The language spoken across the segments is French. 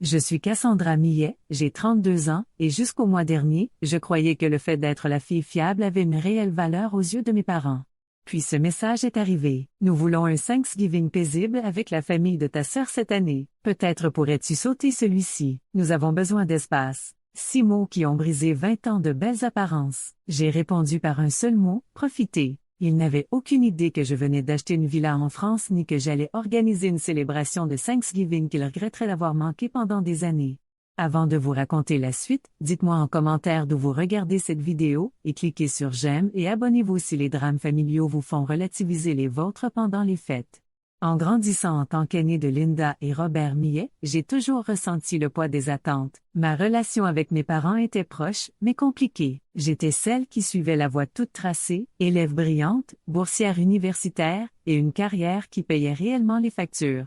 Je suis Cassandra Millet, j'ai 32 ans, et jusqu'au mois dernier, je croyais que le fait d'être la fille fiable avait une réelle valeur aux yeux de mes parents. Puis ce message est arrivé. Nous voulons un Thanksgiving paisible avec la famille de ta sœur cette année. Peut-être pourrais-tu sauter celui-ci. Nous avons besoin d'espace. 6 mots qui ont brisé 20 ans de belles apparences. J'ai répondu par un seul mot, profiter. Ils n'avaient aucune idée que je venais d'acheter une villa en France ni que j'allais organiser une célébration de Thanksgiving qu'ils regretteraient d'avoir manqué pendant des années. Avant de vous raconter la suite, dites-moi en commentaire d'où vous regardez cette vidéo et cliquez sur j'aime et abonnez-vous si les drames familiaux vous font relativiser les vôtres pendant les fêtes. En grandissant en tant qu'aînée de Linda et Robert Millet, j'ai toujours ressenti le poids des attentes. Ma relation avec mes parents était proche, mais compliquée. J'étais celle qui suivait la voie toute tracée, élève brillante, boursière universitaire, et une carrière qui payait réellement les factures.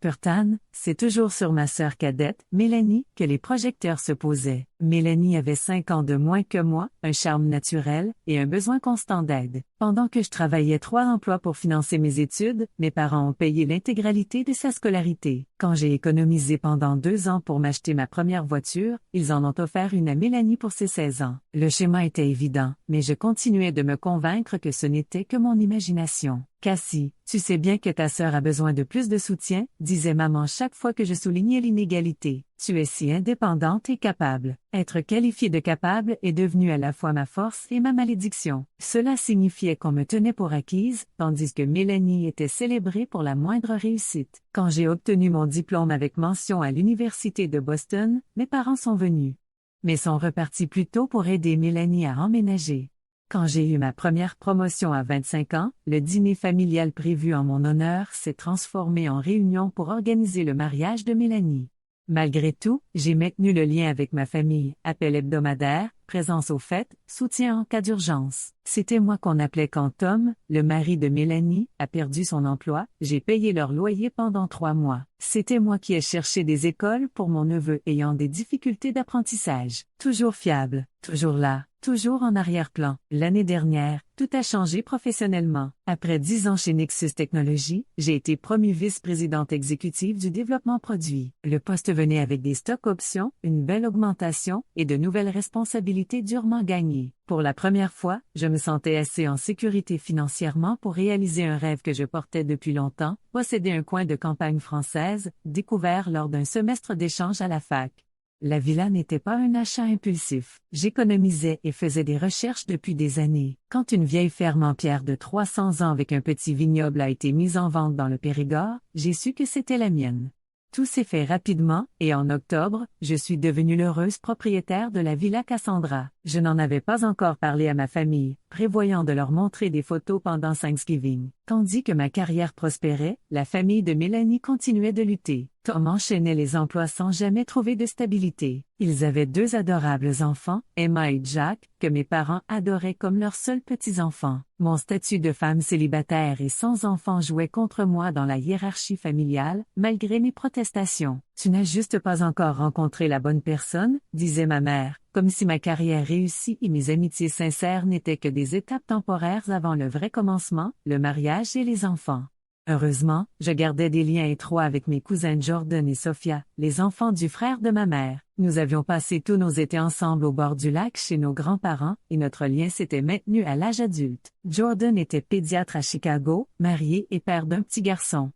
Pourtant, c'est toujours sur ma sœur cadette, Mélanie, que les projecteurs se posaient. Mélanie avait 5 ans de moins que moi, un charme naturel, et un besoin constant d'aide. Pendant que je travaillais 3 emplois pour financer mes études, mes parents ont payé l'intégralité de sa scolarité. Quand j'ai économisé pendant 2 ans pour m'acheter ma première voiture, ils en ont offert une à Mélanie pour ses 16 ans. Le schéma était évident, mais je continuais de me convaincre que ce n'était que mon imagination. Cassie, tu sais bien que ta sœur a besoin de plus de soutien, disait maman chaque fois que je soulignais l'inégalité. Tu es si indépendante et capable. Être qualifiée de capable est devenu à la fois ma force et ma malédiction. Cela signifiait qu'on me tenait pour acquise, tandis que Mélanie était célébrée pour la moindre réussite. Quand j'ai obtenu mon diplôme avec mention à l'Université de Boston, mes parents sont venus. Mais sont repartis plus tôt pour aider Mélanie à emménager. Quand j'ai eu ma première promotion à 25 ans, le dîner familial prévu en mon honneur s'est transformé en réunion pour organiser le mariage de Mélanie. Malgré tout, j'ai maintenu le lien avec ma famille, appel hebdomadaire, présence aux fêtes, soutien en cas d'urgence. C'était moi qu'on appelait quand Tom, le mari de Mélanie, a perdu son emploi, j'ai payé leur loyer pendant 3 mois. C'était moi qui ai cherché des écoles pour mon neveu ayant des difficultés d'apprentissage. Toujours fiable, toujours là, toujours en arrière-plan. L'année dernière, tout a changé professionnellement. Après 10 ans chez Nexus Technologies, j'ai été promue vice-présidente exécutive du développement produit. Le poste venait avec des stocks options, une belle augmentation et de nouvelles responsabilités durement gagnées. Pour la première fois, je me sentais assez en sécurité financièrement pour réaliser un rêve que je portais depuis longtemps, posséder un coin de campagne française, découvert lors d'un semestre d'échange à la fac. La villa n'était pas un achat impulsif. J'économisais et faisais des recherches depuis des années. Quand une vieille ferme en pierre de 300 ans avec un petit vignoble a été mise en vente dans le Périgord, j'ai su que c'était la mienne. Tout s'est fait rapidement, et en octobre, je suis devenue l'heureuse propriétaire de la Villa Cassandra. Je n'en avais pas encore parlé à ma famille, prévoyant de leur montrer des photos pendant Thanksgiving. Tandis que ma carrière prospérait, la famille de Mélanie continuait de lutter. Tom enchaînait les emplois sans jamais trouver de stabilité. Ils avaient 2 adorables enfants, Emma et Jack, que mes parents adoraient comme leurs seuls petits-enfants. Mon statut de femme célibataire et sans enfant jouait contre moi dans la hiérarchie familiale, malgré mes protestations. « Tu n'as juste pas encore rencontré la bonne personne », disait ma mère, comme si ma carrière réussie et mes amitiés sincères n'étaient que des étapes temporaires avant le vrai commencement, le mariage et les enfants. Heureusement, je gardais des liens étroits avec mes cousines Jordan et Sophia, les enfants du frère de ma mère. Nous avions passé tous nos étés ensemble au bord du lac chez nos grands-parents, et notre lien s'était maintenu à l'âge adulte. Jordan était pédiatre à Chicago, marié et père d'un petit garçon.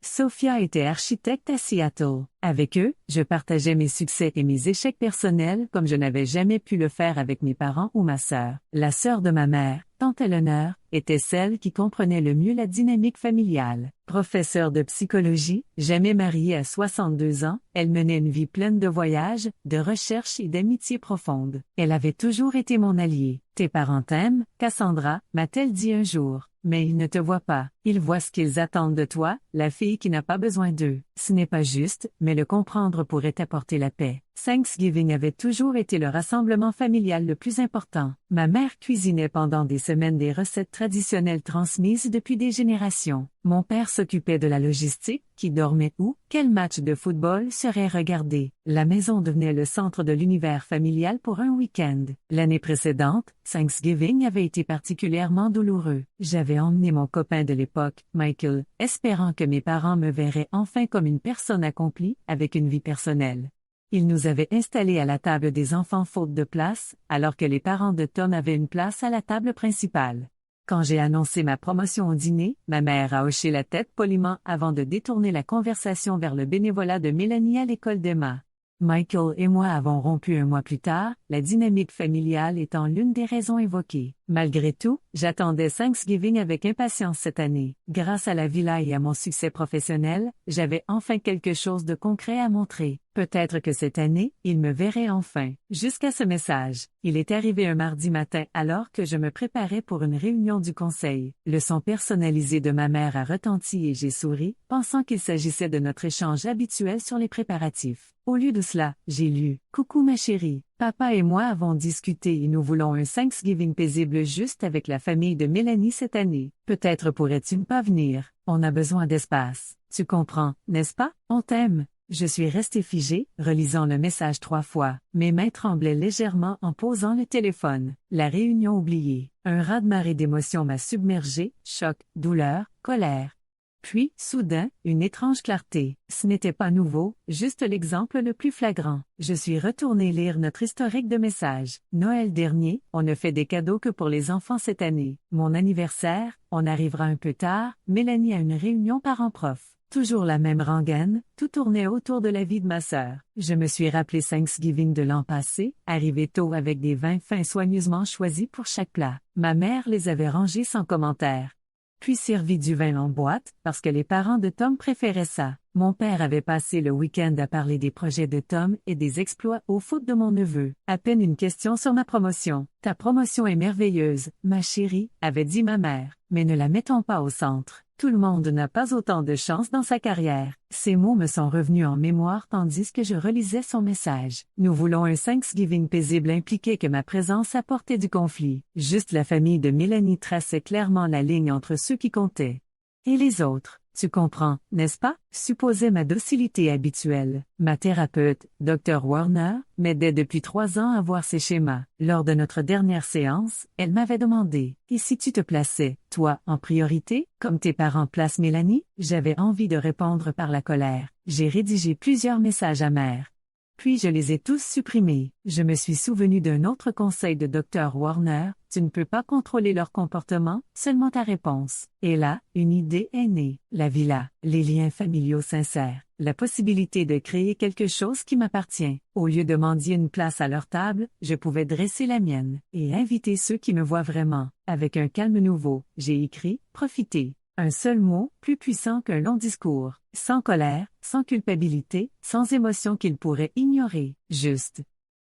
Sophia était architecte à Seattle. Avec eux, je partageais mes succès et mes échecs personnels comme je n'avais jamais pu le faire avec mes parents ou ma sœur. La sœur de ma mère, tante Eleanor, était celle qui comprenait le mieux la dynamique familiale. Professeure de psychologie, jamais mariée à 62 ans, elle menait une vie pleine de voyages, de recherches et d'amitiés profondes. Elle avait toujours été mon alliée. « Tes parents t'aiment, Cassandra », m'a-t-elle dit un jour. Mais ils ne te voient pas. Ils voient ce qu'ils attendent de toi, la fille qui n'a pas besoin d'eux. Ce n'est pas juste, mais le comprendre pourrait apporter la paix. Thanksgiving avait toujours été le rassemblement familial le plus important. Ma mère cuisinait pendant des semaines des recettes traditionnelles transmises depuis des générations. Mon père s'occupait de la logistique, qui dormait où, quel match de football serait regardé. La maison devenait le centre de l'univers familial pour un week-end. L'année précédente, Thanksgiving avait été particulièrement douloureux. J'avais emmené mon copain de l'époque, Michael, espérant que mes parents me verraient enfin comme une personne accomplie, avec une vie personnelle. Ils nous avaient installés à la table des enfants faute de place, alors que les parents de Tom avaient une place à la table principale. Quand j'ai annoncé ma promotion au dîner, ma mère a hoché la tête poliment avant de détourner la conversation vers le bénévolat de Mélanie à l'école d'Emma. Michael et moi avons rompu un mois plus tard, la dynamique familiale étant l'une des raisons évoquées. Malgré tout, j'attendais Thanksgiving avec impatience cette année. Grâce à la villa et à mon succès professionnel, j'avais enfin quelque chose de concret à montrer. Peut-être que cette année, il me verrait enfin. Jusqu'à ce message. Il est arrivé un mardi matin alors que je me préparais pour une réunion du conseil. Le son personnalisé de ma mère a retenti et j'ai souri, pensant qu'il s'agissait de notre échange habituel sur les préparatifs. Au lieu de cela, j'ai lu « Coucou ma chérie, papa et moi avons discuté et nous voulons un Thanksgiving paisible juste avec la famille de Mélanie cette année. Peut-être pourrais-tu ne pas venir, on a besoin d'espace. Tu comprends, n'est-ce pas? On t'aime. » Je suis restée figée, relisant le message 3 fois. Mes mains tremblaient légèrement en posant le téléphone. La réunion oubliée. Un raz-de-marée d'émotions m'a submergée, choc, douleur, colère. Puis, soudain, une étrange clarté. Ce n'était pas nouveau, juste l'exemple le plus flagrant. Je suis retournée lire notre historique de messages. Noël dernier, on ne fait des cadeaux que pour les enfants cette année. Mon anniversaire, on arrivera un peu tard, Mélanie a une réunion parents-prof. Toujours la même rengaine, tout tournait autour de la vie de ma sœur. Je me suis rappelé Thanksgiving de l'an passé, arrivé tôt avec des vins fins soigneusement choisis pour chaque plat. Ma mère les avait rangés sans commentaire. Puis servi du vin en boîte, parce que les parents de Tom préféraient ça. Mon père avait passé le week-end à parler des projets de Tom et des exploits au foot de mon neveu. À peine une question sur ma promotion. « Ta promotion est merveilleuse, ma chérie », avait dit ma mère. Mais ne la mettons pas au centre. Tout le monde n'a pas autant de chance dans sa carrière. Ces mots me sont revenus en mémoire tandis que je relisais son message. Nous voulons un Thanksgiving paisible impliquait que ma présence apportait du conflit. Juste la famille de Mélanie traçait clairement la ligne entre ceux qui comptaient. Et les autres. Tu comprends, n'est-ce pas? Supposait ma docilité habituelle. Ma thérapeute, Dr. Warner, m'aidait depuis 3 ans à voir ces schémas. Lors de notre dernière séance, elle m'avait demandé « Et si tu te plaçais, toi, en priorité, comme tes parents placent Mélanie ?» J'avais envie de répondre par la colère. J'ai rédigé plusieurs messages amers. Puis je les ai tous supprimés. Je me suis souvenu d'un autre conseil de Dr. Warner, tu ne peux pas contrôler leur comportement, seulement ta réponse. Et là, une idée est née. La villa, les liens familiaux sincères, la possibilité de créer quelque chose qui m'appartient. Au lieu de mendier une place à leur table, je pouvais dresser la mienne et inviter ceux qui me voient vraiment. Avec un calme nouveau, j'ai écrit « Profiter ». Un seul mot, plus puissant qu'un long discours, sans colère, sans culpabilité, sans émotion qu'ils pourraient ignorer, juste.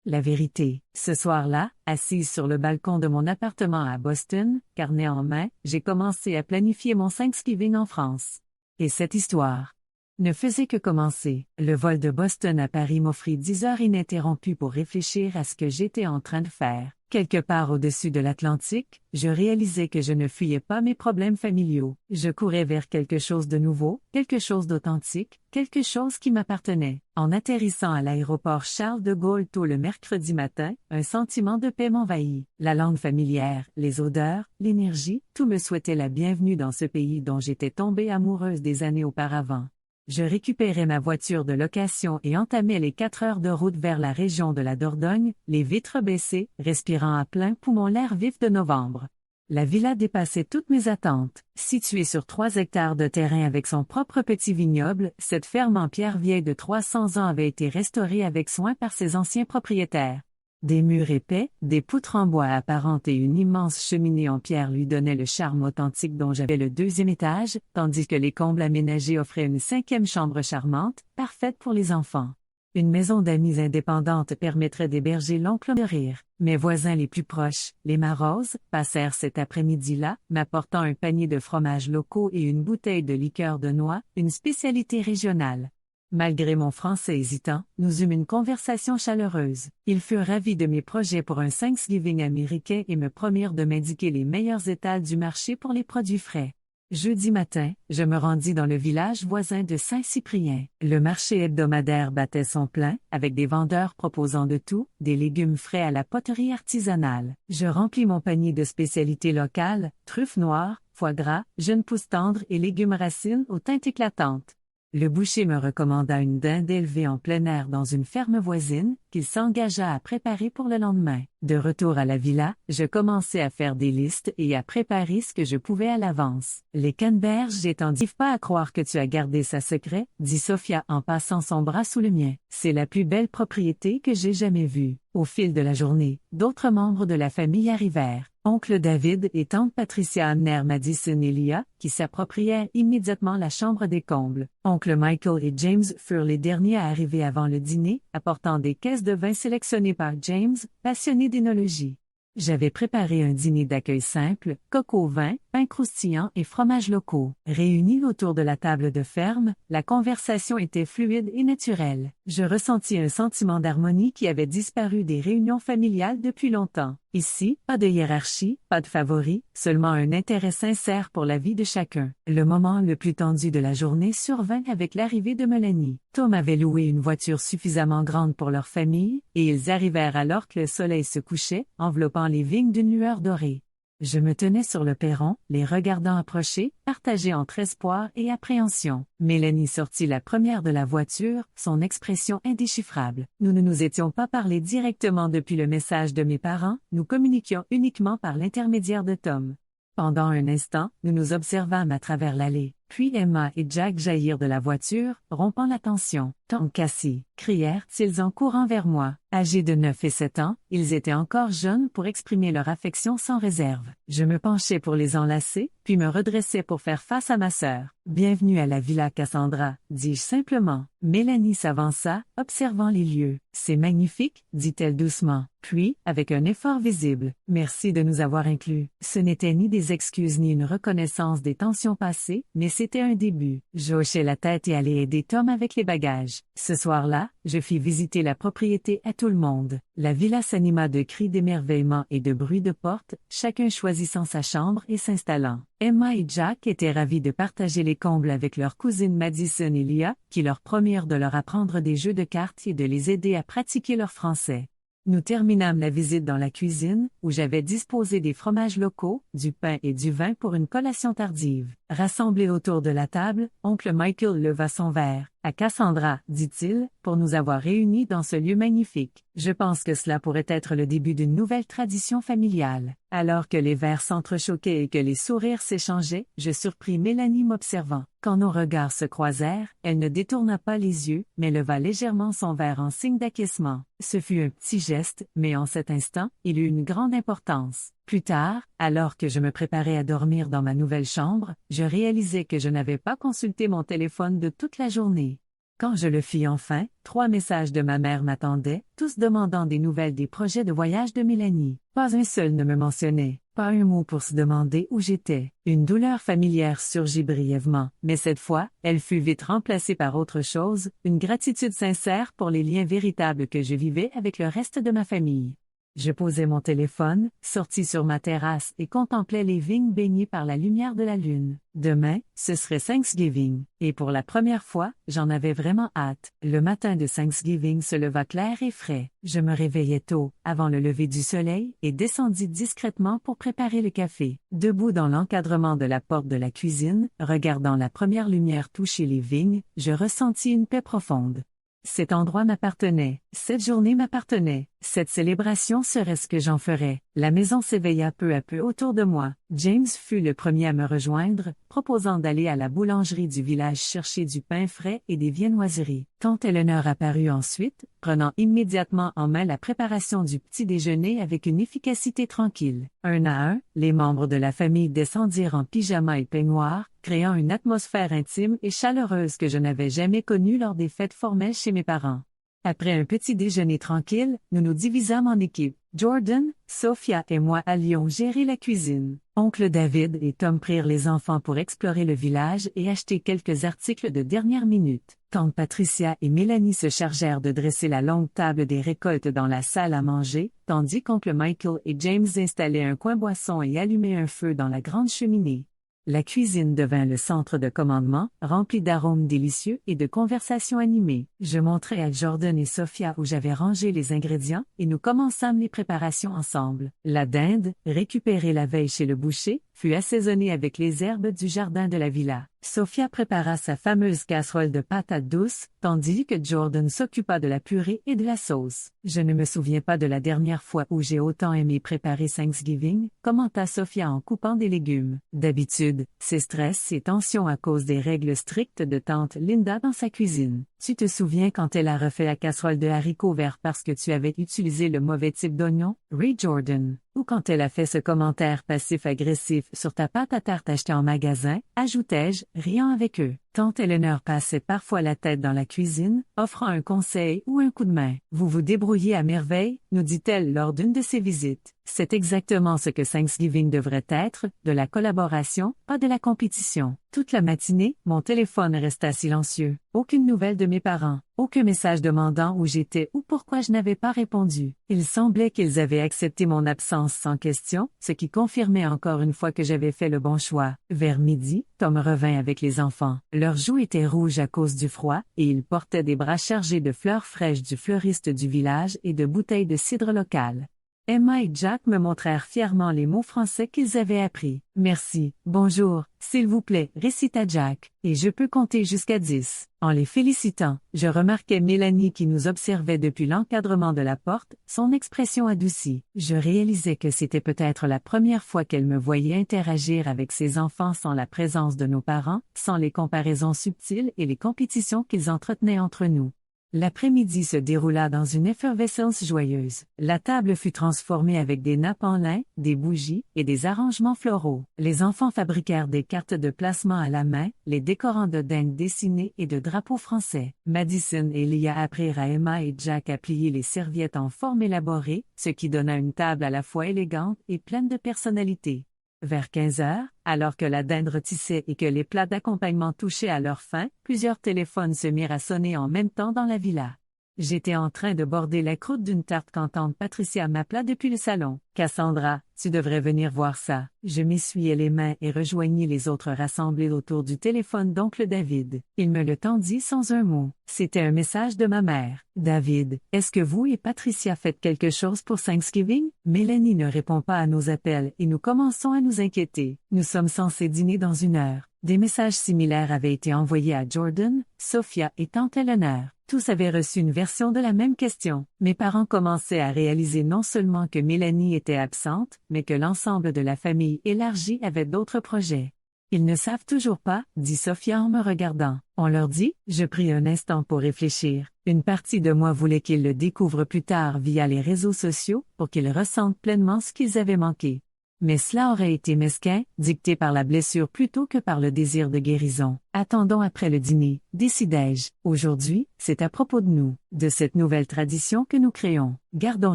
La vérité. Ce soir-là, assise sur le balcon de mon appartement à Boston, carnet en main, j'ai commencé à planifier mon Thanksgiving en France. Et cette histoire ne faisait que commencer. Le vol de Boston à Paris m'offrit 10 heures ininterrompues pour réfléchir à ce que j'étais en train de faire. Quelque part au-dessus de l'Atlantique, je réalisais que je ne fuyais pas mes problèmes familiaux. Je courais vers quelque chose de nouveau, quelque chose d'authentique, quelque chose qui m'appartenait. En atterrissant à l'aéroport Charles de Gaulle tôt le mercredi matin, un sentiment de paix m'envahit. La langue familière, les odeurs, l'énergie, tout me souhaitait la bienvenue dans ce pays dont j'étais tombée amoureuse des années auparavant. Je récupérais ma voiture de location et entamais les 4 heures de route vers la région de la Dordogne, les vitres baissées, respirant à plein poumon l'air vif de novembre. La villa dépassait toutes mes attentes. Située sur 3 hectares de terrain avec son propre petit vignoble, cette ferme en pierre vieille de 300 ans avait été restaurée avec soin par ses anciens propriétaires. Des murs épais, des poutres en bois apparentes et une immense cheminée en pierre lui donnaient le charme authentique dont j'avais le 2e étage, tandis que les combles aménagés offraient une 5e chambre charmante, parfaite pour les enfants. Une maison d'amis indépendante permettrait d'héberger l'oncle de rire. Mes voisins les plus proches, les Marozes, passèrent cet après-midi-là, m'apportant un panier de fromages locaux et une bouteille de liqueur de noix, une spécialité régionale. Malgré mon français hésitant, nous eûmes une conversation chaleureuse. Ils furent ravis de mes projets pour un Thanksgiving américain et me promirent de m'indiquer les meilleurs étals du marché pour les produits frais. Jeudi matin, je me rendis dans le village voisin de Saint-Cyprien. Le marché hebdomadaire battait son plein, avec des vendeurs proposant de tout, des légumes frais à la poterie artisanale. Je remplis mon panier de spécialités locales, truffes noires, foie gras, jeunes pousses tendres et légumes racines aux teintes éclatantes. Le boucher me recommanda une dinde élevée en plein air dans une ferme voisine, qu'il s'engagea à préparer pour le lendemain. De retour à la villa, je commençai à faire des listes et à préparer ce que je pouvais à l'avance. Les canneberges j'étendis pas à croire que tu as gardé ça secret, dit Sophia en passant son bras sous le mien. C'est la plus belle propriété que j'ai jamais vue. Au fil de la journée, d'autres membres de la famille arrivèrent. Oncle David et tante Patricia amenèrent Madison et Leah, qui s'approprièrent immédiatement la chambre des combles. Oncle Michael et James furent les derniers à arriver avant le dîner, apportant des caisses de vin sélectionnées par James, passionné d'énologie. J'avais préparé un dîner d'accueil simple, coq au vin, pain croustillant et fromages locaux. Réunis autour de la table de ferme, la conversation était fluide et naturelle. Je ressentis un sentiment d'harmonie qui avait disparu des réunions familiales depuis longtemps. Ici, pas de hiérarchie, pas de favoris, seulement un intérêt sincère pour la vie de chacun. Le moment le plus tendu de la journée survint avec l'arrivée de Mélanie. Tom avait loué une voiture suffisamment grande pour leur famille, et ils arrivèrent alors que le soleil se couchait, enveloppant les vignes d'une lueur dorée. Je me tenais sur le perron, les regardant approcher, partagés entre espoir et appréhension. Mélanie sortit la première de la voiture, son expression indéchiffrable. Nous ne nous étions pas parlé directement depuis le message de mes parents, nous communiquions uniquement par l'intermédiaire de Tom. Pendant un instant, nous nous observâmes à travers l'allée. Puis Emma et Jack jaillirent de la voiture, rompant la tension. « Tom, Cassie !» crièrent-ils en courant vers moi. Âgés de 9 et 7 ans, ils étaient encore jeunes pour exprimer leur affection sans réserve. Je me penchai pour les enlacer, puis me redressai pour faire face à ma sœur. « Bienvenue à la Villa Cassandra », dis-je simplement. Mélanie s'avança, observant les lieux. « C'est magnifique », dit-elle doucement. Puis, avec un effort visible, « Merci de nous avoir inclus. » Ce n'était ni des excuses ni une reconnaissance des tensions passées, mais c'était un début. Je hochai la tête et allai aider Tom avec les bagages. Ce soir-là, je fis visiter la propriété à tout le monde. La villa s'anima de cris d'émerveillement et de bruits de portes, chacun choisissant sa chambre et s'installant. Emma et Jack étaient ravis de partager les combles avec leurs cousines Madison et Leah, qui leur promirent de leur apprendre des jeux de cartes et de les aider à pratiquer leur français. Nous terminâmes la visite dans la cuisine, où j'avais disposé des fromages locaux, du pain et du vin pour une collation tardive. Rassemblés autour de la table, oncle Michael leva son verre. « À Cassandra, dit-il, pour nous avoir réunis dans ce lieu magnifique. Je pense que cela pourrait être le début d'une nouvelle tradition familiale. » Alors que les verres s'entrechoquaient et que les sourires s'échangeaient, je surpris Mélanie m'observant. Quand nos regards se croisèrent, elle ne détourna pas les yeux, mais leva légèrement son verre en signe d'acquiescement. Ce fut un petit geste, mais en cet instant, il eut une grande importance. Plus tard, alors que je me préparais à dormir dans ma nouvelle chambre, je réalisai que je n'avais pas consulté mon téléphone de toute la journée. Quand je le fis enfin, 3 messages de ma mère m'attendaient, tous demandant des nouvelles des projets de voyage de Mélanie. Pas un seul ne me mentionnait, pas un mot pour se demander où j'étais. Une douleur familière surgit brièvement, mais cette fois, elle fut vite remplacée par autre chose, une gratitude sincère pour les liens véritables que je vivais avec le reste de ma famille. Je posai mon téléphone, sortis sur ma terrasse et contemplais les vignes baignées par la lumière de la lune. Demain, ce serait Thanksgiving, et pour la première fois, j'en avais vraiment hâte. Le matin de Thanksgiving se leva clair et frais. Je me réveillai tôt, avant le lever du soleil, et descendis discrètement pour préparer le café. Debout dans l'encadrement de la porte de la cuisine, regardant la première lumière toucher les vignes, je ressentis une paix profonde. Cet endroit m'appartenait, cette journée m'appartenait, cette célébration serait ce que j'en ferais. La maison s'éveilla peu à peu autour de moi. James fut le premier à me rejoindre, proposant d'aller à la boulangerie du village chercher du pain frais et des viennoiseries. Tante Eleanor apparut ensuite, prenant immédiatement en main la préparation du petit déjeuner avec une efficacité tranquille. Un à un, les membres de la famille descendirent en pyjama et peignoir, créant une atmosphère intime et chaleureuse que je n'avais jamais connue lors des fêtes formelles chez mes parents. Après un petit déjeuner tranquille, nous nous divisâmes en équipes. Jordan, Sophia et moi allions gérer la cuisine. Oncle David et Tom prirent les enfants pour explorer le village et acheter quelques articles de dernière minute. Tante Patricia et Mélanie se chargèrent de dresser la longue table des récoltes dans la salle à manger, tandis qu'oncle Michael et James installaient un coin boisson et allumaient un feu dans la grande cheminée. La cuisine devint le centre de commandement, rempli d'arômes délicieux et de conversations animées. Je montrai à Jordan et Sophia où j'avais rangé les ingrédients et nous commençâmes les préparations ensemble. La dinde, récupérée la veille chez le boucher, fut assaisonnée avec les herbes du jardin de la villa. Sophia prépara sa fameuse casserole de patates douces, tandis que Jordan s'occupa de la purée et de la sauce. Je ne me souviens pas de la dernière fois où j'ai autant aimé préparer Thanksgiving, commenta Sophia en coupant des légumes. D'habitude, c'est stress et tension à cause des règles strictes de tante Linda dans sa cuisine. Tu te souviens quand elle a refait la casserole de haricots verts parce que tu avais utilisé le mauvais type d'oignon? Ray Jordan. Ou quand elle a fait ce commentaire passif-agressif sur ta pâte à tarte achetée en magasin, ajoutai-je, riant avec eux. Tante Eleanor passait parfois la tête dans la cuisine, offrant un conseil ou un coup de main. Vous vous débrouillez à merveille, nous dit-elle lors d'une de ses visites. C'est exactement ce que Thanksgiving devrait être, de la collaboration, pas de la compétition. Toute la matinée, mon téléphone resta silencieux. Aucune nouvelle de mes parents. Aucun message demandant où j'étais ou pourquoi je n'avais pas répondu. Il semblait qu'ils avaient accepté mon absence sans question, ce qui confirmait encore une fois que j'avais fait le bon choix. Vers midi, Tom revint avec les enfants. Leurs joues étaient rouges à cause du froid, et ils portaient des bras chargés de fleurs fraîches du fleuriste du village et de bouteilles de cidre local. Emma et Jack me montrèrent fièrement les mots français qu'ils avaient appris. Merci, bonjour, s'il vous plaît, récita Jack, et je peux compter jusqu'à 10. En les félicitant, je remarquai Mélanie qui nous observait depuis l'encadrement de la porte, son expression adoucie. Je réalisais que c'était peut-être la première fois qu'elle me voyait interagir avec ses enfants sans la présence de nos parents, sans les comparaisons subtiles et les compétitions qu'ils entretenaient entre nous. L'après-midi se déroula dans une effervescence joyeuse. La table fut transformée avec des nappes en lin, des bougies et des arrangements floraux. Les enfants fabriquèrent des cartes de placement à la main, les décorant de dindes dessinées et de drapeaux français. Madison et Leah apprirent à Emma et Jack à plier les serviettes en forme élaborée, ce qui donna une table à la fois élégante et pleine de personnalité. Vers 15 heures, alors que la dinde rôtissait et que les plats d'accompagnement touchaient à leur fin, plusieurs téléphones se mirent à sonner en même temps dans la villa. J'étais en train de border la croûte d'une tarte quand tante Patricia m'appela depuis le salon. « Cassandra, tu devrais venir voir ça. » Je m'essuyai les mains et rejoignis les autres rassemblés autour du téléphone d'oncle David. Il me le tendit sans un mot. C'était un message de ma mère. « David, est-ce que vous et Patricia faites quelque chose pour Thanksgiving? » Mélanie ne répond pas à nos appels et nous commençons à nous inquiéter. Nous sommes censés dîner dans 1 heure. Des messages similaires avaient été envoyés à Jordan, Sophia et tante Eleanor. Tous avaient reçu une version de la même question. Mes parents commençaient à réaliser non seulement que Mélanie était absente, mais que l'ensemble de la famille élargie avait d'autres projets. Ils ne savent toujours pas, dit Sophia en me regardant. On leur dit, je pris un instant pour réfléchir. Une partie de moi voulait qu'ils le découvrent plus tard via les réseaux sociaux, pour qu'ils ressentent pleinement ce qu'ils avaient manqué. Mais cela aurait été mesquin, dicté par la blessure plutôt que par le désir de guérison. Attendons après le dîner, décidai-je. Aujourd'hui, c'est à propos de nous, de cette nouvelle tradition que nous créons. Gardons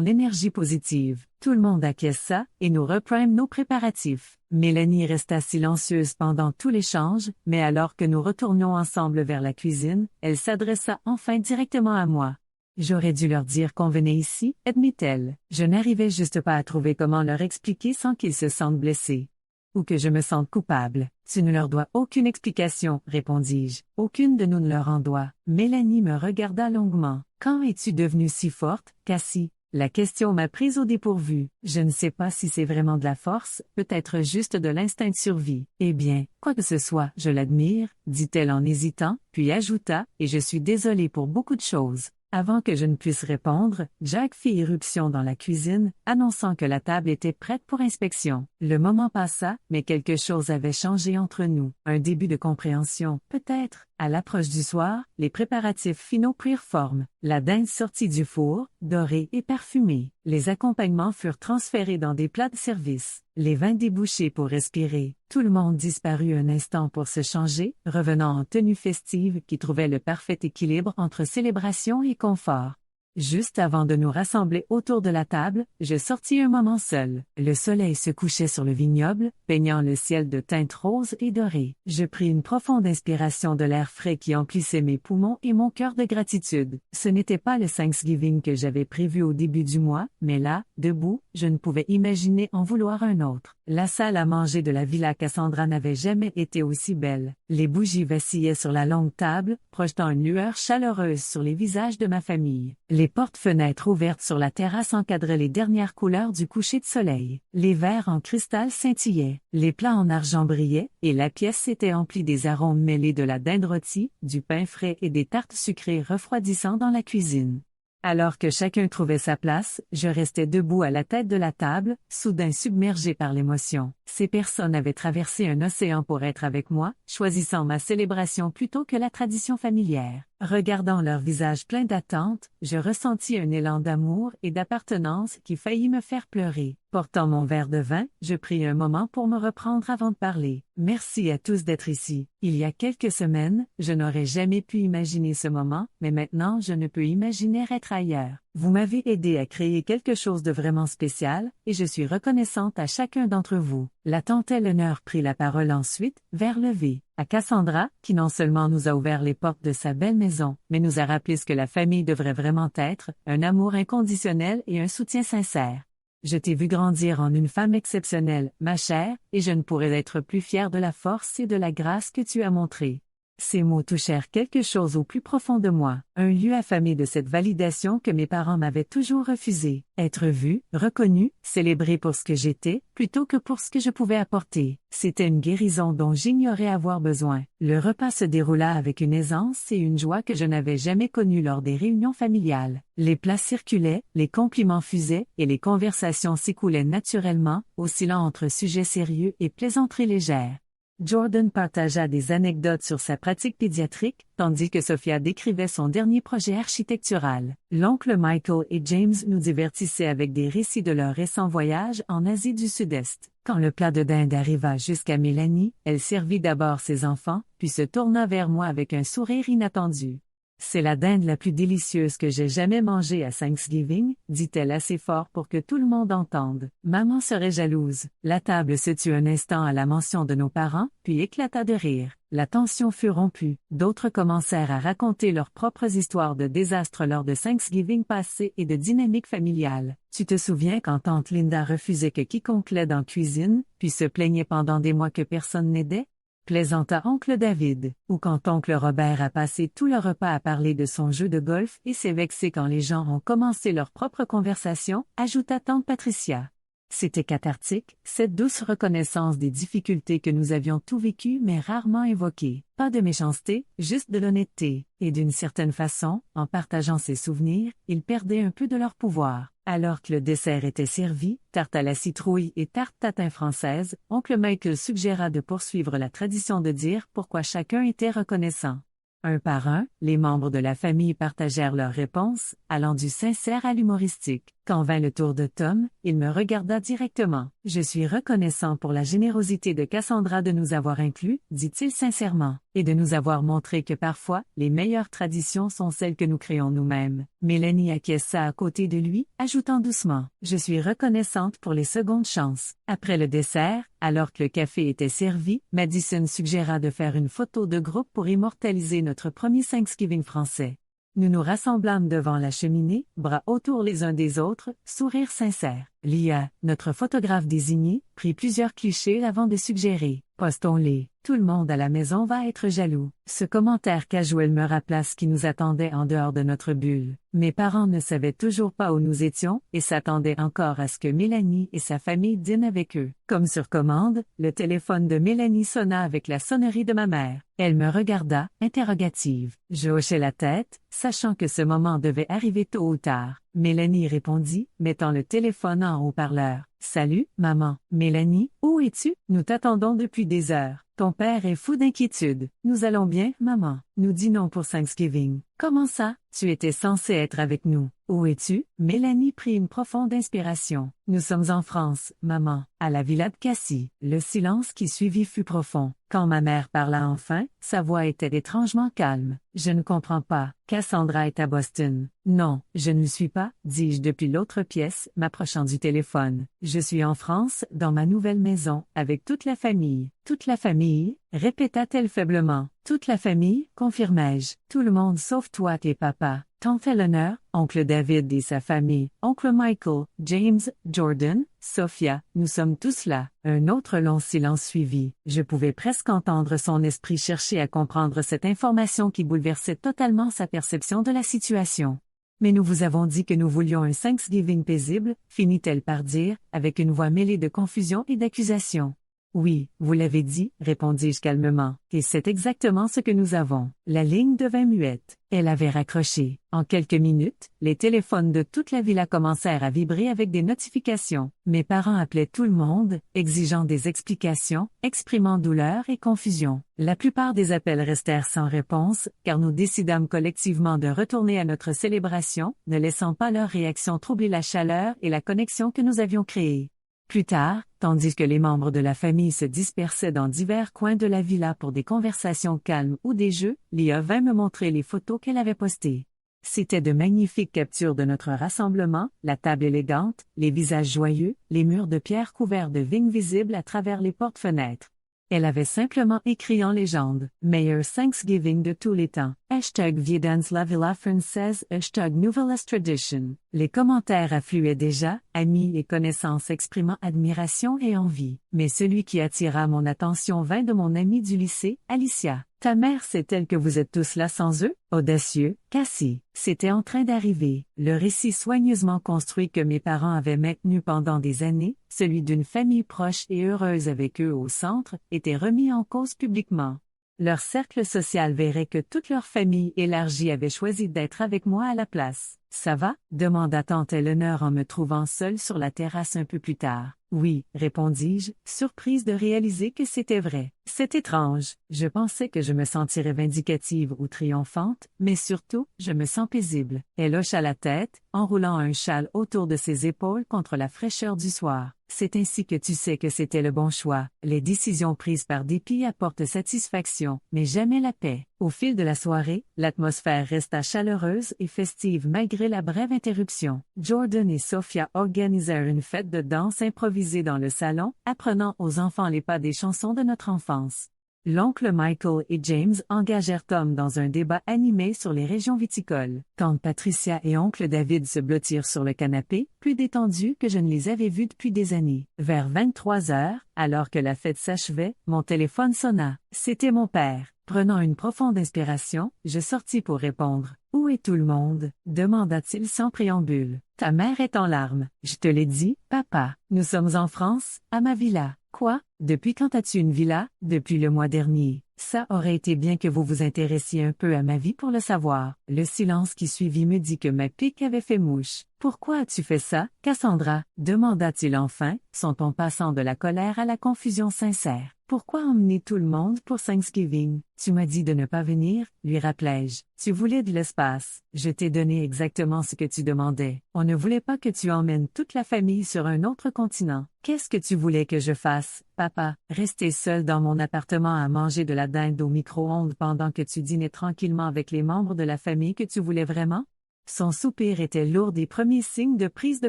l'énergie positive. Tout le monde acquiesce ça, et nous reprenons nos préparatifs. Mélanie resta silencieuse pendant tout l'échange, mais alors que nous retournions ensemble vers la cuisine, elle s'adressa enfin directement à moi. J'aurais dû leur dire qu'on venait ici, admit-elle. Je n'arrivais juste pas à trouver comment leur expliquer sans qu'ils se sentent blessés. Ou que je me sente coupable. Tu ne leur dois aucune explication, répondis-je. Aucune de nous ne leur en doit. Mélanie me regarda longuement. Quand es-tu devenue si forte, Cassie? La question m'a prise au dépourvu. Je ne sais pas si c'est vraiment de la force, peut-être juste de l'instinct de survie. Eh bien, quoi que ce soit, je l'admire, dit-elle en hésitant, puis ajouta, et je suis désolée pour beaucoup de choses. Avant que je ne puisse répondre, Jack fit irruption dans la cuisine, annonçant que la table était prête pour inspection. Le moment passa, mais quelque chose avait changé entre nous. Un début de compréhension, peut-être. À l'approche du soir, les préparatifs finaux prirent forme. La dinde sortit du four, dorée et parfumée. Les accompagnements furent transférés dans des plats de service. Les vins débouchés pour respirer. Tout le monde disparut un instant pour se changer, revenant en tenue festive qui trouvait le parfait équilibre entre célébration et confort. Juste avant de nous rassembler autour de la table, je sortis un moment seul. Le soleil se couchait sur le vignoble, peignant le ciel de teintes roses et dorées. Je pris une profonde inspiration de l'air frais qui emplissait mes poumons et mon cœur de gratitude. Ce n'était pas le Thanksgiving que j'avais prévu au début du mois, mais là, debout, je ne pouvais imaginer en vouloir un autre. La salle à manger de la Villa Cassandra n'avait jamais été aussi belle. Les bougies vacillaient sur la longue table, projetant une lueur chaleureuse sur les visages de ma famille. Les portes-fenêtres ouvertes sur la terrasse encadraient les dernières couleurs du coucher de soleil. Les verres en cristal scintillaient, les plats en argent brillaient, et la pièce était emplie des arômes mêlés de la dinde rôtie, du pain frais et des tartes sucrées refroidissant dans la cuisine. Alors que chacun trouvait sa place, je restais debout à la tête de la table, soudain submergé par l'émotion. Ces personnes avaient traversé un océan pour être avec moi, choisissant ma célébration plutôt que la tradition familière. Regardant leurs visages pleins d'attente, je ressentis un élan d'amour et d'appartenance qui faillit me faire pleurer. Portant mon verre de vin, je pris un moment pour me reprendre avant de parler. Merci à tous d'être ici. Il y a quelques semaines, je n'aurais jamais pu imaginer ce moment, mais maintenant je ne peux imaginer être ailleurs. Vous m'avez aidé à créer quelque chose de vraiment spécial, et je suis reconnaissante à chacun d'entre vous. La tante Eleanor prit la parole ensuite, vers levé, à Cassandra, qui non seulement nous a ouvert les portes de sa belle maison, mais nous a rappelé ce que la famille devrait vraiment être, un amour inconditionnel et un soutien sincère. Je t'ai vu grandir en une femme exceptionnelle, ma chère, et je ne pourrais être plus fière de la force et de la grâce que tu as montrée. Ces mots touchèrent quelque chose au plus profond de moi, un lieu affamé de cette validation que mes parents m'avaient toujours refusée. Être vu, reconnu, célébré pour ce que j'étais, plutôt que pour ce que je pouvais apporter. C'était une guérison dont j'ignorais avoir besoin. Le repas se déroula avec une aisance et une joie que je n'avais jamais connue lors des réunions familiales. Les plats circulaient, les compliments fusaient, et les conversations s'écoulaient naturellement, oscillant entre sujets sérieux et plaisanteries légères. Jordan partagea des anecdotes sur sa pratique pédiatrique, tandis que Sophia décrivait son dernier projet architectural. L'oncle Michael et James nous divertissaient avec des récits de leur récent voyage en Asie du Sud-Est. Quand le plat de dinde arriva jusqu'à Mélanie, elle servit d'abord ses enfants, puis se tourna vers moi avec un sourire inattendu. C'est la dinde la plus délicieuse que j'ai jamais mangée à Thanksgiving, dit-elle assez fort pour que tout le monde entende. Maman serait jalouse. La table se tut un instant à la mention de nos parents, puis éclata de rire. La tension fut rompue. D'autres commencèrent à raconter leurs propres histoires de désastres lors de Thanksgiving passés et de dynamiques familiales. Tu te souviens quand tante Linda refusait que quiconque l'aide en cuisine, puis se plaignait pendant des mois que personne n'aidait? Plaisanta oncle David, ou quand oncle Robert a passé tout le repas à parler de son jeu de golf et s'est vexé quand les gens ont commencé leur propre conversation, ajouta tante Patricia. C'était cathartique, cette douce reconnaissance des difficultés que nous avions tout vécues mais rarement évoquées. Pas de méchanceté, juste de l'honnêteté. Et d'une certaine façon, en partageant ses souvenirs, ils perdaient un peu de leur pouvoir. Alors que le dessert était servi, tarte à la citrouille et tarte tatin française, oncle Michael suggéra de poursuivre la tradition de dire pourquoi chacun était reconnaissant. Un par un, les membres de la famille partagèrent leurs réponses, allant du sincère à l'humoristique. Quand vint le tour de Tom, il me regarda directement. « Je suis reconnaissant pour la générosité de Cassandra de nous avoir inclus, dit-il sincèrement, et de nous avoir montré que parfois, les meilleures traditions sont celles que nous créons nous-mêmes. » Mélanie acquiesça à côté de lui, ajoutant doucement « Je suis reconnaissante pour les secondes chances. » Après le dessert, alors que le café était servi, Madison suggéra de faire une photo de groupe pour immortaliser notre premier Thanksgiving français. Nous nous rassemblâmes devant la cheminée, bras autour les uns des autres, sourire sincère. Lia, notre photographe désigné, prit plusieurs clichés avant de suggérer « Postons-les, tout le monde à la maison va être jaloux. » Ce commentaire casuel me rappela ce qui nous attendait en dehors de notre bulle. Mes parents ne savaient toujours pas où nous étions et s'attendaient encore à ce que Mélanie et sa famille dînent avec eux. Comme sur commande, le téléphone de Mélanie sonna avec la sonnerie de ma mère. Elle me regarda, interrogative. Je hochai la tête, sachant que ce moment devait arriver tôt ou tard. Mélanie répondit, mettant le téléphone en haut-parleur. « Salut, maman. Mélanie, où es-tu? Nous t'attendons depuis des heures. Ton père est fou d'inquiétude. Nous allons bien, maman. Nous dînons pour Thanksgiving. Comment ça? Tu étais censée être avec nous. Où es-tu? Mélanie prit une profonde inspiration. Nous sommes en France, maman, à la villa de Cassie. Le silence qui suivit fut profond. Quand ma mère parla enfin, sa voix était étrangement calme. Je ne comprends pas. Cassandra est à Boston. Non, je ne le suis pas, dis-je depuis l'autre pièce, m'approchant du téléphone. Je suis en France, dans ma nouvelle maison, avec toute la famille. Toute la famille? Répéta-t-elle faiblement. Toute la famille, confirmai-je. Tout le monde sauf toi et papa. Tante Eleanor, oncle David et sa famille, oncle Michael, James, Jordan, Sophia, nous sommes tous là. Un autre long silence suivit. Je pouvais presque entendre son esprit chercher à comprendre cette information qui bouleversait totalement sa perception de la situation. Mais nous vous avons dit que nous voulions un Thanksgiving paisible, finit-elle par dire, avec une voix mêlée de confusion et d'accusation. Oui, vous l'avez dit, répondis-je calmement, et c'est exactement ce que nous avons. La ligne devint muette. Elle avait raccroché. En quelques minutes, les téléphones de toute la villa commencèrent à vibrer avec des notifications. Mes parents appelaient tout le monde, exigeant des explications, exprimant douleur et confusion. La plupart des appels restèrent sans réponse, car nous décidâmes collectivement de retourner à notre célébration, ne laissant pas leur réaction troubler la chaleur et la connexion que nous avions créée. Plus tard, tandis que les membres de la famille se dispersaient dans divers coins de la villa pour des conversations calmes ou des jeux, Lia vint me montrer les photos qu'elle avait postées. C'étaient de magnifiques captures de notre rassemblement, la table élégante, les visages joyeux, les murs de pierre couverts de vignes visibles à travers les portes-fenêtres. Elle avait simplement écrit en légende « Meilleur Thanksgiving de tous les temps ». #Viedans la Villa Française #Nouvelles Tradition. Les commentaires affluaient déjà, amis et connaissances exprimant admiration et envie. Mais celui qui attira mon attention vint de mon amie du lycée, Alicia. « Ta mère sait-elle que vous êtes tous là sans eux? » Audacieux, Cassie. C'était en train d'arriver. Le récit soigneusement construit que mes parents avaient maintenu pendant des années, celui d'une famille proche et heureuse avec eux au centre, était remis en cause publiquement. Leur cercle social verrait que toute leur famille élargie avait choisi d'être avec moi à la place. « Ça va? » demanda tante Eleanor en me trouvant seule sur la terrasse un peu plus tard. « Oui, » répondis-je, surprise de réaliser que c'était vrai. C'est étrange. Je pensais que je me sentirais vindicative ou triomphante, mais surtout, je me sens paisible. Elle hocha la tête, enroulant un châle autour de ses épaules contre la fraîcheur du soir. C'est ainsi que tu sais que c'était le bon choix. Les décisions prises par dépit apportent satisfaction, mais jamais la paix. Au fil de la soirée, l'atmosphère resta chaleureuse et festive malgré la brève interruption. Jordan et Sophia organisèrent une fête de danse improvisée dans le salon, apprenant aux enfants les pas des chansons de notre enfance. L'oncle Michael et James engagèrent Tom dans un débat animé sur les régions viticoles. Tante Patricia et oncle David se blottirent sur le canapé, plus détendus que je ne les avais vus depuis des années. Vers 23 heures, alors que la fête s'achevait, mon téléphone sonna. C'était mon père. Prenant une profonde inspiration, je sortis pour répondre. « Où est tout le monde? » demanda-t-il sans préambule. « Ta mère est en larmes. Je te l'ai dit, papa. Nous sommes en France, à ma villa. » Quoi? Depuis quand as-tu une villa? Depuis le mois dernier. Ça aurait été bien que vous vous intéressiez un peu à ma vie pour le savoir. Le silence qui suivit me dit que ma pique avait fait mouche. Pourquoi as-tu fait ça, Cassandra? Demanda-t-il enfin, son ton passant de la colère à la confusion sincère. Pourquoi emmener tout le monde pour Thanksgiving? Tu m'as dit de ne pas venir, lui rappelai-je. Tu voulais de l'espace. Je t'ai donné exactement ce que tu demandais. On ne voulait pas que tu emmènes toute la famille sur un autre continent. Qu'est-ce que tu voulais que je fasse, papa? Rester seul dans mon appartement à manger de la dinde au micro-ondes pendant que tu dînais tranquillement avec les membres de la famille que tu voulais vraiment? Son soupir était lourd des premiers signes de prise de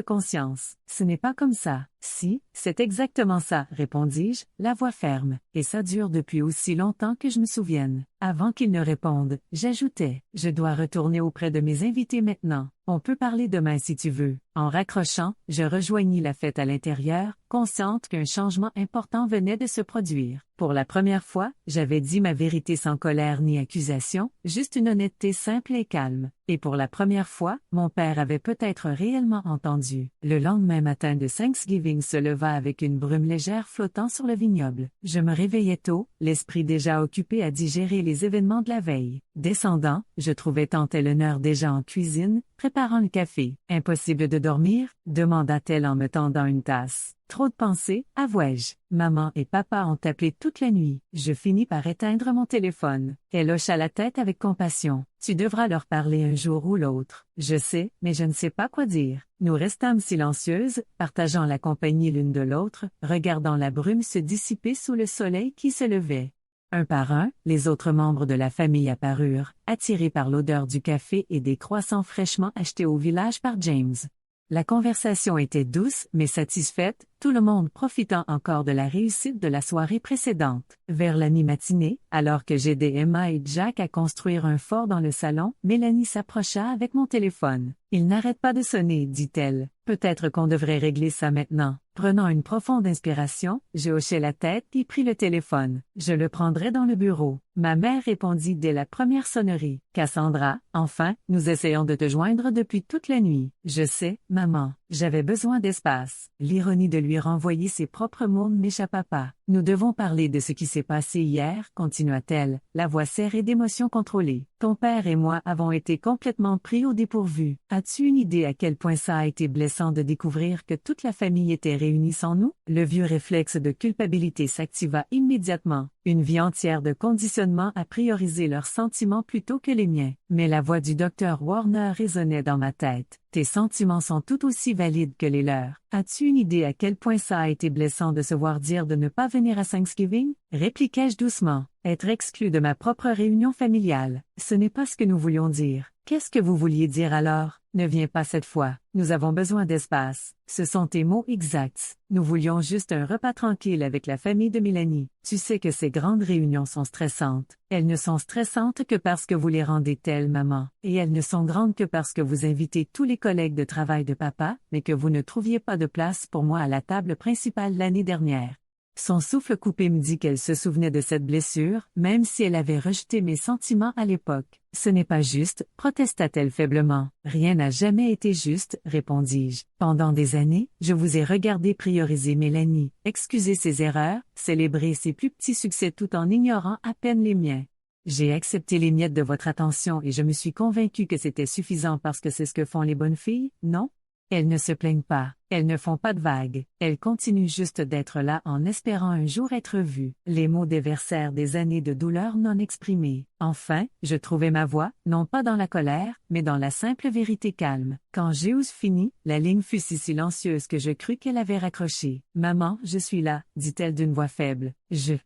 conscience. Ce n'est pas comme ça. Si, c'est exactement ça, répondis-je, la voix ferme, et ça dure depuis aussi longtemps que je me souvienne. Avant qu'il ne réponde, j'ajoutais, je dois retourner auprès de mes invités maintenant. On peut parler demain si tu veux. En raccrochant, je rejoignis la fête à l'intérieur, consciente qu'un changement important venait de se produire. Pour la première fois, j'avais dit ma vérité sans colère ni accusation, juste une honnêteté simple et calme. Et pour la première fois, mon père avait peut-être réellement entendu. Le lendemain matin de Thanksgiving se leva avec une brume légère flottant sur le vignoble. Je me réveillais tôt, l'esprit déjà occupé à digérer les événements de la veille. Descendant, je trouvais tante Eleanor déjà en cuisine, préparant le café. Impossible de dormir? Demanda-t-elle en me tendant une tasse. Trop de pensées, avouai-je. Maman et papa ont appelé toute la nuit. Je finis par éteindre mon téléphone. Elle hocha la tête avec compassion. Tu devras leur parler un jour ou l'autre. Je sais, mais je ne sais pas quoi dire. Nous restâmes silencieuses, partageant la compagnie l'une de l'autre, regardant la brume se dissiper sous le soleil qui se levait. Un par un, les autres membres de la famille apparurent, attirés par l'odeur du café et des croissants fraîchement achetés au village par James. La conversation était douce mais satisfaite, tout le monde profitant encore de la réussite de la soirée précédente. Vers la mi-matinée, alors que j'aidais Emma et Jack à construire un fort dans le salon, Mélanie s'approcha avec mon téléphone. « Il n'arrête pas de sonner, dit-elle. Peut-être qu'on devrait régler ça maintenant. » Prenant une profonde inspiration, je hochai la tête et pris le téléphone. Je le prendrai dans le bureau. Ma mère répondit dès la première sonnerie. « Cassandra, enfin, nous essayons de te joindre depuis toute la nuit. »« Je sais, maman. J'avais besoin d'espace. » L'ironie de lui renvoyer ses propres mots ne m'échappa pas. « Nous devons parler de ce qui s'est passé hier, » continua-t-elle, la voix serrée d'émotions contrôlées. « Ton père et moi avons été complètement pris au dépourvu. As-tu une idée à quel point ça a été blessant de découvrir que toute la famille était réunie sans nous? » Le vieux réflexe de culpabilité s'activa immédiatement. Une vie entière de conditionnement a priorisé leurs sentiments plutôt que les miens. Mais la voix du docteur Warner résonnait dans ma tête. « Tes sentiments sont tout aussi valides que les leurs. As-tu une idée à quel point ça a été blessant de se voir dire de ne pas venir à Thanksgiving? » répliquai-je doucement. Être exclu de ma propre réunion familiale, ce n'est pas ce que nous voulions dire. Qu'est-ce que vous vouliez dire alors? Ne viens pas cette fois. Nous avons besoin d'espace. Ce sont tes mots exacts. Nous voulions juste un repas tranquille avec la famille de Mélanie. Tu sais que ces grandes réunions sont stressantes. Elles ne sont stressantes que parce que vous les rendez telles, maman. Et elles ne sont grandes que parce que vous invitez tous les collègues de travail de papa, mais que vous ne trouviez pas de place pour moi à la table principale l'année dernière. Son souffle coupé me dit qu'elle se souvenait de cette blessure, même si elle avait rejeté mes sentiments à l'époque. « Ce n'est pas juste, » protesta-t-elle faiblement. « Rien n'a jamais été juste, » répondis-je. « Pendant des années, je vous ai regardé prioriser Mélanie, excuser ses erreurs, célébrer ses plus petits succès tout en ignorant à peine les miens. J'ai accepté les miettes de votre attention et je me suis convaincue que c'était suffisant parce que c'est ce que font les bonnes filles, non? Elles ne se plaignent pas, elles ne font pas de vagues, elles continuent juste d'être là en espérant un jour être vues. » Les mots déversèrent des années de douleur non exprimées. Enfin, je trouvai ma voix, non pas dans la colère, mais dans la simple vérité calme. Quand j'ai fini, la ligne fut si silencieuse que je crus qu'elle avait raccroché. « Maman, je suis là, » dit-elle d'une voix faible. Je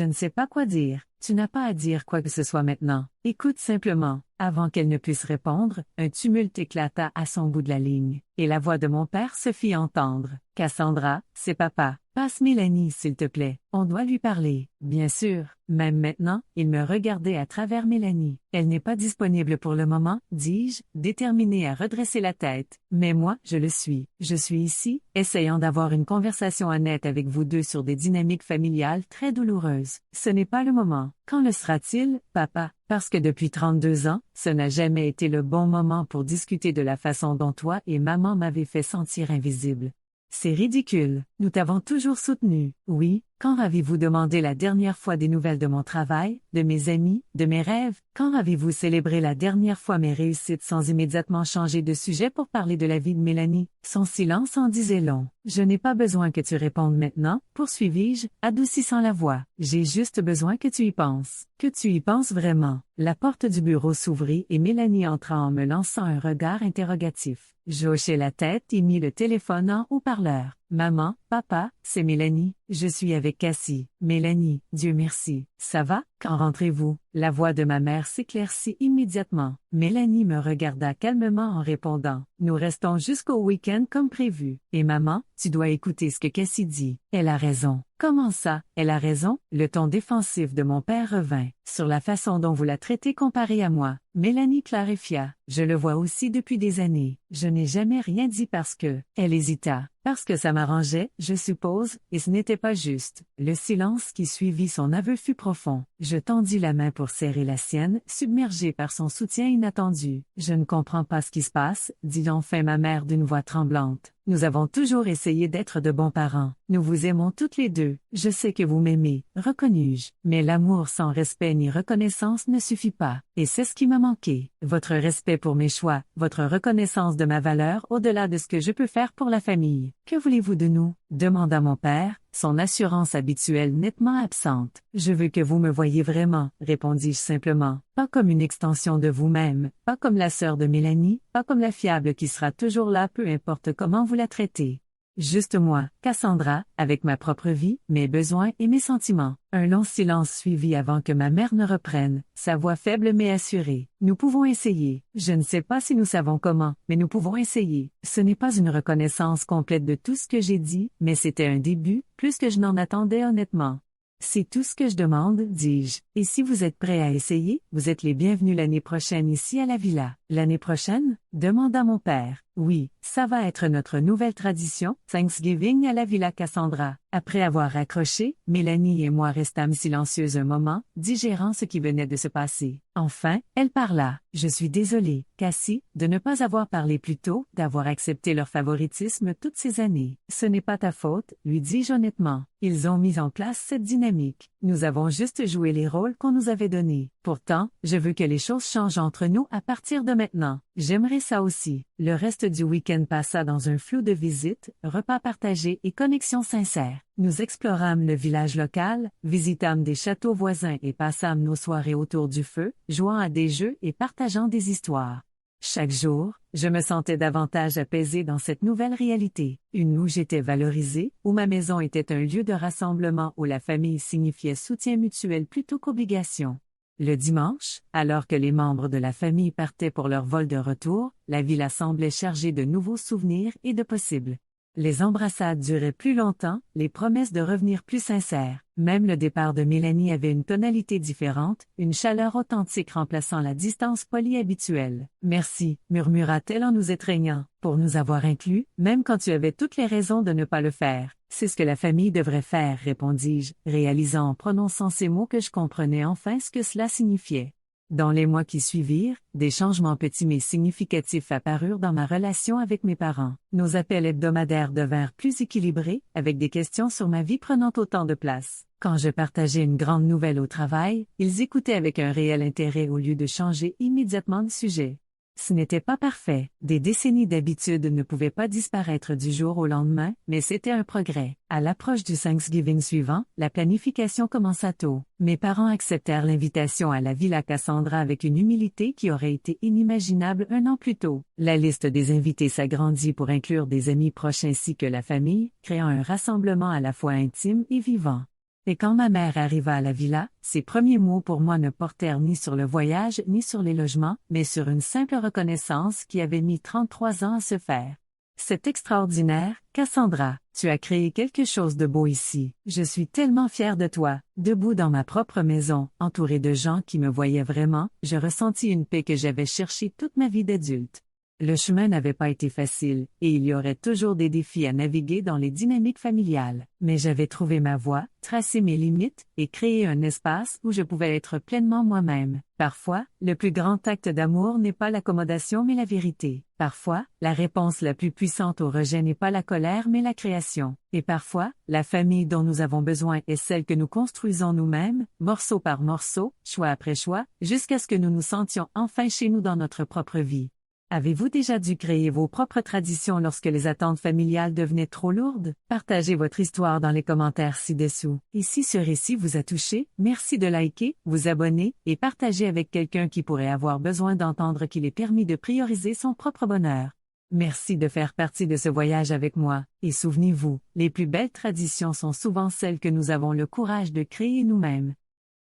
ne sais pas quoi dire. Tu n'as pas à dire quoi que ce soit maintenant. Écoute simplement. » Avant qu'elle ne puisse répondre, un tumulte éclata à son bout de la ligne, et la voix de mon père se fit entendre. « Cassandra, c'est papa. Passe Mélanie, s'il te plaît. On doit lui parler. » Bien sûr. Même maintenant, il me regardait à travers Mélanie. « Elle n'est pas disponible pour le moment, » dis-je, déterminée à redresser la tête. « Mais moi, je le suis. Je suis ici, essayant d'avoir une conversation honnête avec vous deux sur des dynamiques familiales très douloureuses. Ce n'est pas le moment. Quand le sera-t-il, papa? Parce que depuis 32 ans, ce n'a jamais été le bon moment pour discuter de la façon dont toi et maman m'avaient fait sentir invisible. C'est ridicule. Nous t'avons toujours soutenu. Oui, quand avez-vous demandé la dernière fois des nouvelles de mon travail, de mes amis, de mes rêves? Quand avez-vous célébré la dernière fois mes réussites sans immédiatement changer de sujet pour parler de la vie de Mélanie? Son silence en disait long. Je n'ai pas besoin que tu répondes maintenant, poursuivis-je, adoucissant la voix. J'ai juste besoin que tu y penses. Que tu y penses vraiment. La porte du bureau s'ouvrit et Mélanie entra en me lançant un regard interrogatif. Je hochai la tête et mis le téléphone en haut-parleur. Maman, papa, c'est Mélanie. Je suis avec Cassie. Mélanie, Dieu merci. Ça va? Quand rentrez-vous? La voix de ma mère s'éclaircit immédiatement. Mélanie me regarda calmement en répondant. Nous restons jusqu'au week-end comme prévu. Et maman, tu dois écouter ce que Cassie dit. Elle a raison. Comment ça? Elle a raison? Le ton défensif de mon père revint. Sur la façon dont vous la traitez comparée à moi. Mélanie clarifia. Je le vois aussi depuis des années. Je n'ai jamais rien dit parce que... Elle hésita. Parce que ça m'arrangeait, je suppose, et ce n'était pas juste. Le silence qui suivit son aveu fut profond. Je tendis la main pour serrer la sienne, submergée par son soutien inattendu. Je ne comprends pas ce qui se passe, dit enfin ma mère d'une voix tremblante. Nous avons toujours essayé d'être de bons parents. Nous vous aimons toutes les deux. Je sais que vous m'aimez, reconnus-je. Mais l'amour sans respect ni reconnaissance ne suffit pas. Et c'est ce qui m'a manqué. Votre respect pour mes choix, votre reconnaissance de ma valeur au-delà de ce que je peux faire pour la famille. Que voulez-vous de nous? Demanda mon père, son assurance habituelle nettement absente. Je veux que vous me voyiez vraiment, répondis-je simplement. Pas comme une extension de vous-même, pas comme la sœur de Mélanie, pas comme la fiable qui sera toujours là peu importe comment vous la traitez. Juste moi, Cassandra, avec ma propre vie, mes besoins et mes sentiments. Un long silence suivit avant que ma mère ne reprenne, sa voix faible mais assurée. Nous pouvons essayer. Je ne sais pas si nous savons comment, mais nous pouvons essayer. Ce n'est pas une reconnaissance complète de tout ce que j'ai dit, mais c'était un début, plus que je n'en attendais honnêtement. C'est tout ce que je demande, dis-je. Et si vous êtes prêts à essayer, vous êtes les bienvenus l'année prochaine ici à la villa. L'année prochaine? Demanda mon père. Oui, ça va être notre nouvelle tradition, Thanksgiving à la villa Cassandra. Après avoir raccroché, Mélanie et moi restâmes silencieuses un moment, digérant ce qui venait de se passer. Enfin, elle parla. Je suis désolée, Cassie, de ne pas avoir parlé plus tôt, d'avoir accepté leur favoritisme toutes ces années. Ce n'est pas ta faute, lui dis-je honnêtement. Ils ont mis en place cette dynamique. Nous avons juste joué les rôles qu'on nous avait donnés. Pourtant, je veux que les choses changent entre nous à partir de maintenant. J'aimerais ça aussi. Le reste du week-end passa dans un flou de visites, repas partagés et connexions sincères. Nous explorâmes le village local, visitâmes des châteaux voisins et passâmes nos soirées autour du feu, jouant à des jeux et partageant des histoires. Chaque jour, je me sentais davantage apaisée dans cette nouvelle réalité, une où j'étais valorisée, où ma maison était un lieu de rassemblement où la famille signifiait soutien mutuel plutôt qu'obligation. Le dimanche, alors que les membres de la famille partaient pour leur vol de retour, la villa semblait chargée de nouveaux souvenirs et de possibles. Les embrassades duraient plus longtemps, les promesses de revenir plus sincères. Même le départ de Mélanie avait une tonalité différente, une chaleur authentique remplaçant la distance polie habituelle. « Merci », murmura-t-elle en nous étreignant, pour nous avoir inclus, même quand tu avais toutes les raisons de ne pas le faire. « C'est ce que la famille devrait faire », répondis-je, réalisant en prononçant ces mots que je comprenais enfin ce que cela signifiait. Dans les mois qui suivirent, des changements petits mais significatifs apparurent dans ma relation avec mes parents. Nos appels hebdomadaires devinrent plus équilibrés, avec des questions sur ma vie prenant autant de place. Quand je partageais une grande nouvelle au travail, ils écoutaient avec un réel intérêt au lieu de changer immédiatement de sujet. Ce n'était pas parfait, des décennies d'habitude ne pouvaient pas disparaître du jour au lendemain, mais c'était un progrès. À l'approche du Thanksgiving suivant, la planification commença tôt. Mes parents acceptèrent l'invitation à la Villa Cassandra avec une humilité qui aurait été inimaginable un an plus tôt. La liste des invités s'agrandit pour inclure des amis proches ainsi que la famille, créant un rassemblement à la fois intime et vivant. Et quand ma mère arriva à la villa, ses premiers mots pour moi ne portèrent ni sur le voyage ni sur les logements, mais sur une simple reconnaissance qui avait mis 33 ans à se faire. C'est extraordinaire, Cassandra, tu as créé quelque chose de beau ici. Je suis tellement fière de toi. Debout dans ma propre maison, entourée de gens qui me voyaient vraiment, je ressentis une paix que j'avais cherchée toute ma vie d'adulte. Le chemin n'avait pas été facile, et il y aurait toujours des défis à naviguer dans les dynamiques familiales. Mais j'avais trouvé ma voie, tracé mes limites, et créé un espace où je pouvais être pleinement moi-même. Parfois, le plus grand acte d'amour n'est pas l'accommodation mais la vérité. Parfois, la réponse la plus puissante au rejet n'est pas la colère mais la création. Et parfois, la famille dont nous avons besoin est celle que nous construisons nous-mêmes, morceau par morceau, choix après choix, jusqu'à ce que nous nous sentions enfin chez nous dans notre propre vie. Avez-vous déjà dû créer vos propres traditions lorsque les attentes familiales devenaient trop lourdes? Partagez votre histoire dans les commentaires ci-dessous. Et si ce récit vous a touché, merci de liker, vous abonner et partager avec quelqu'un qui pourrait avoir besoin d'entendre qu'il est permis de prioriser son propre bonheur. Merci de faire partie de ce voyage avec moi, et souvenez-vous, les plus belles traditions sont souvent celles que nous avons le courage de créer nous-mêmes.